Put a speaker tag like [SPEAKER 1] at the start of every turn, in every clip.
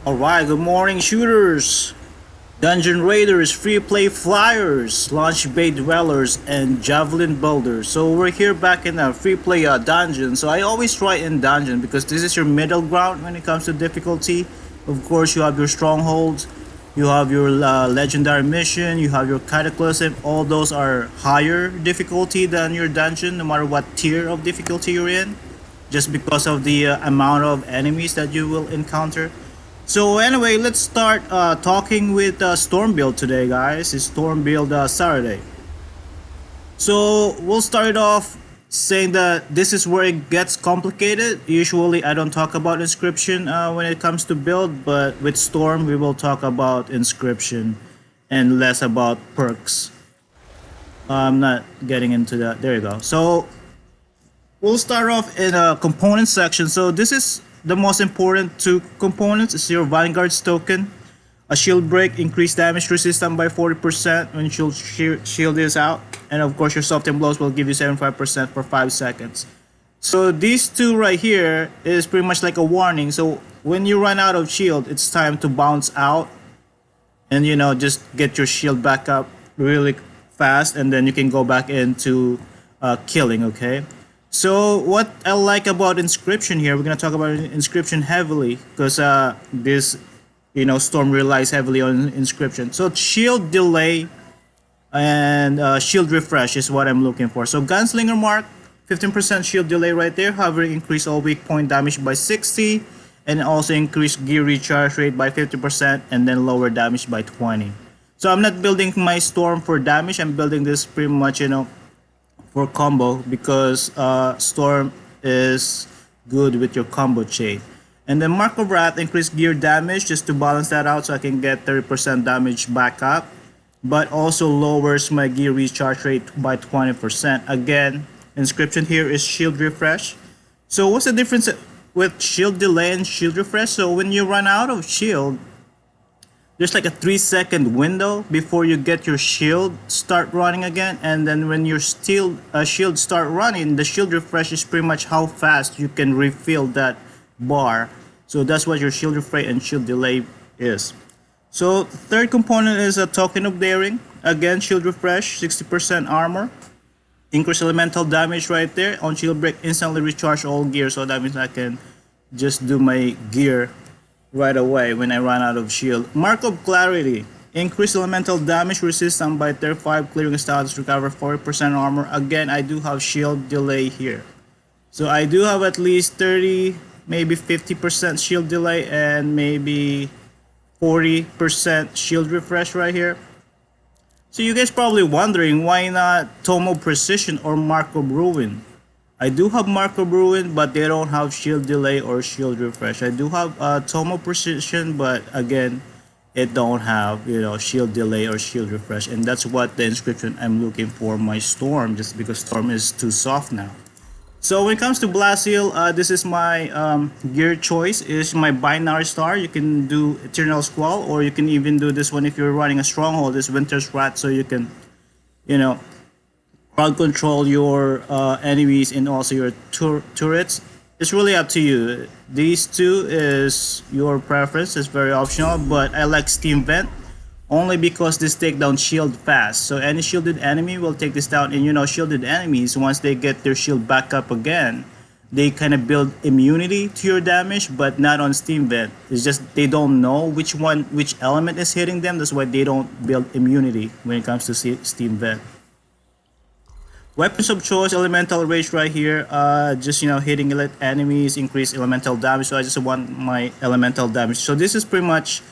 [SPEAKER 1] Alright, good morning, shooters, dungeon raiders, free play flyers, launch bait dwellers, and javelin builders. So we're here back in a free play dungeon. So I always try in dungeon because this is your middle ground when it comes to difficulty. Of course, you have your strongholds, you have your legendary mission, you have your cataclysm. All those are higher difficulty than your dungeon, no matter what tier of difficulty you're in, just because of the amount of enemies that you will encounter. So anyway, let's start talking with Storm Build today, guys. It's Storm Build Saturday. So we'll start off saying that this is where it gets complicated. Usually I don't talk about inscription when it comes to build, but with Storm we will talk about inscription and less about perks. I'm not getting into that. There you go. So we'll start off in a component section. So this is the most important two components. Is your Vanguard's token. A shield break, increase damage resistance by 40% when shield is out. And of course your soften blows will give you 75% for 5 seconds. So these two right here is pretty much like a warning. So when you run out of shield, it's time to bounce out. And just get your shield back up really fast. And then you can go back into killing, okay? So what I like about inscription here, we're gonna talk about inscription heavily because this, Storm relies heavily on inscription. So shield delay and shield refresh is what I'm looking for. So gunslinger mark, 15% shield delay right there. However, increase all weak point damage by 60, and also increase gear recharge rate by 50%, and then lower damage by 20. So I'm not building my Storm for damage. I'm building this pretty much, for combo because Storm is good with your combo chain. And then Mark of Wrath, increase gear damage just to balance that out so I can get 30% damage back up, but also lowers my gear recharge rate by 20%. Again, inscription here is shield refresh. So what's the difference with shield delay and shield refresh? So when you run out of shield, there's like a 3-second window before you get your shield start running again, and then when your shield start running, the shield refresh is pretty much how fast you can refill that bar. So that's what your shield refresh and shield delay is. So third component is a token of daring. Again, shield refresh, 60% armor, increase elemental damage right there. On shield break, instantly recharge all gear. So that means I can just do my gear right away when I run out of shield. Mark of Clarity, increase elemental damage resistance by 35, clearing status, recover 40% armor. Again, I do have shield delay here. So I do have at least 30, maybe 50% shield delay and maybe 40% shield refresh right here. So you guys probably wondering why not Tomo Precision or Mark of Ruin. I do have Mark of Ruin, but they don't have shield delay or shield refresh. I do have Tomo Precision, but again, it don't have shield delay or shield refresh, and that's what the inscription I'm looking for my Storm, just because Storm is too soft now. So when it comes to Blast Seal, this is my gear choice. Is my binary star. You can do Eternal Squall, or you can even do this one if you're running a stronghold. This Winter's Wrath, so you can, crowd control your enemies and also your turrets. It's really up to you. These two is your preference. It's very optional, but I like Steam Vent only because this take down shield fast. So any shielded enemy will take this down, and shielded enemies, once they get their shield back up again, they kind of build immunity to your damage, but not on Steam Vent. It's just they don't know which element is hitting them. That's why they don't build immunity when it comes to Steam Vent. Weapons of choice, elemental rage right here. Just hitting enemies, increase elemental damage. So I just want my elemental damage. So this is pretty much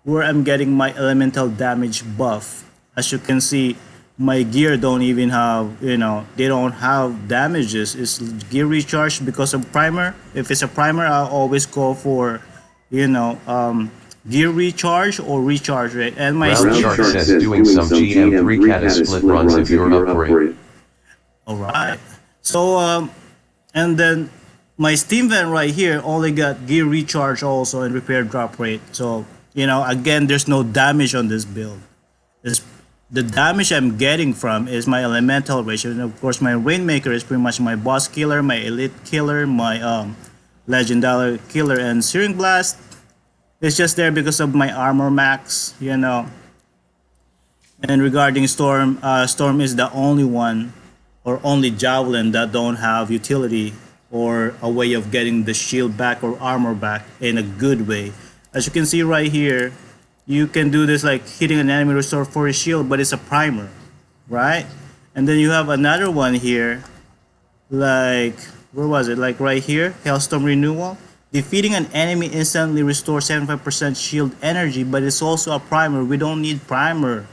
[SPEAKER 1] where I'm getting my elemental damage buff. As you can see, my gear don't even have, they don't have damages. It's gear recharge because of primer. If it's a primer, I'll always go for, gear recharge or recharge rate. And my
[SPEAKER 2] Round chart says doing some GM3 cata split runs if you're upgrade.
[SPEAKER 1] Alright. So and then my Steam Vent right here only got gear recharge also and repair drop rate. So again, there's no damage on this build. The damage I'm getting from is my elemental ratio, and of course my Rainmaker is pretty much my boss killer, my elite killer, my legendary killer, and Searing Blast It's just there because of my armor max, you know. And regarding Storm, Storm is the only one or only javelin that don't have utility or a way of getting the shield back or armor back in a good way. As you can see right here, you can do this like hitting an enemy restore for a shield, but it's a primer, right? And then you have another one here, like, where was it? Like right here, Hailstorm Renewal. Defeating an enemy instantly restores 75% shield energy, but it's also a primer. We don't need primer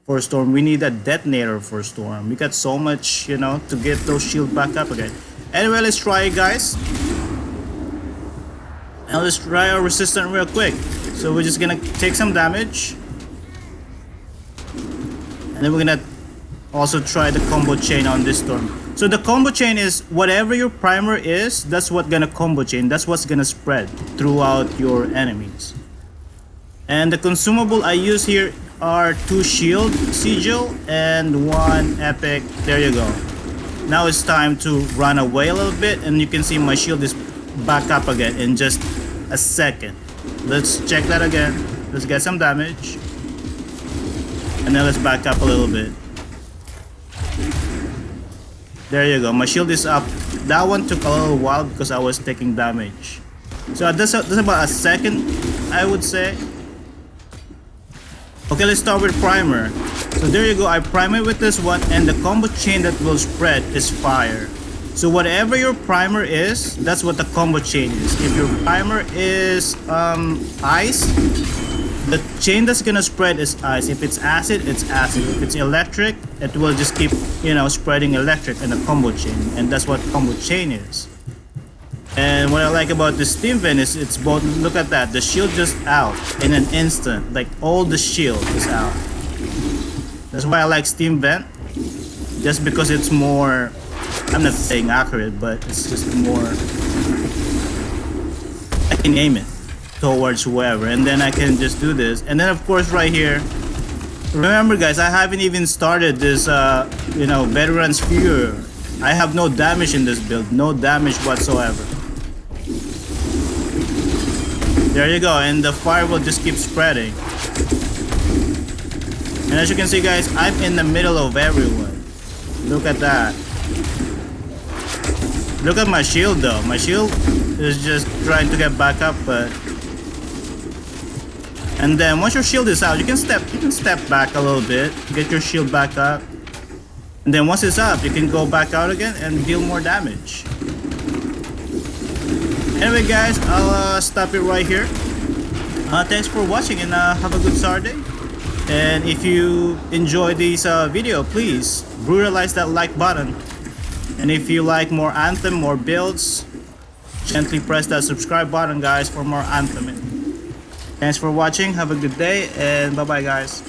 [SPEAKER 1] for Storm. We need a detonator for Storm. We got so much, you know, to get those shield back up again. Anyway, let's try it, guys. Now let's try our resistance real quick. So we're just gonna take some damage, and then we're gonna also try the combo chain on this Storm. So the combo chain is whatever your primer is, that's what gonna combo chain. That's what's gonna spread throughout your enemies. And the consumable I use here are 2 shield sigil and 1 epic. There you go. Now it's time to run away a little bit, and you can see my shield is back up again in just a second. Let's check that again. Let's get some damage, and then let's back up a little bit. There you go. My shield is up. That one took a little while because I was taking damage. So that's about a second, I would say. Okay, let's start with primer. So there you go. I prime it with this one, and the combo chain that will spread is fire. So whatever your primer is, that's what the combo chain is. If your primer is ice, the chain that's gonna spread is ice. If it's acid, it's acid. If it's electric, it will just keep, you know, spreading electric in the combo chain, and that's what combo chain is. And what I like about the steam vent is it's both. Look at that, the shield just out in an instant. Like all the shield is out. That's why I like steam vent, just because it's more, I'm not saying accurate, but it's just more, I can aim it towards whoever, and then I can just do this. And then of course right here, remember guys, I haven't even started this you know, Veteran's Fury. I have no damage in this build, no damage whatsoever. There you go, and the fire will just keep spreading. And as you can see guys, I'm in the middle of everyone. Look at that. Look at my shield though. My shield is just trying to get back up, but, and then once your shield is out, you can step back a little bit, get your shield back up. And then once it's up, you can go back out again and deal more damage. Anyway guys, I'll stop it right here. Thanks for watching, and have a good Saturday. And if you enjoyed this video, please brutalize that like button. And if you like more Anthem, more builds, gently press that subscribe button guys for more Anthem. Thanks for watching, have a good day, and bye bye guys.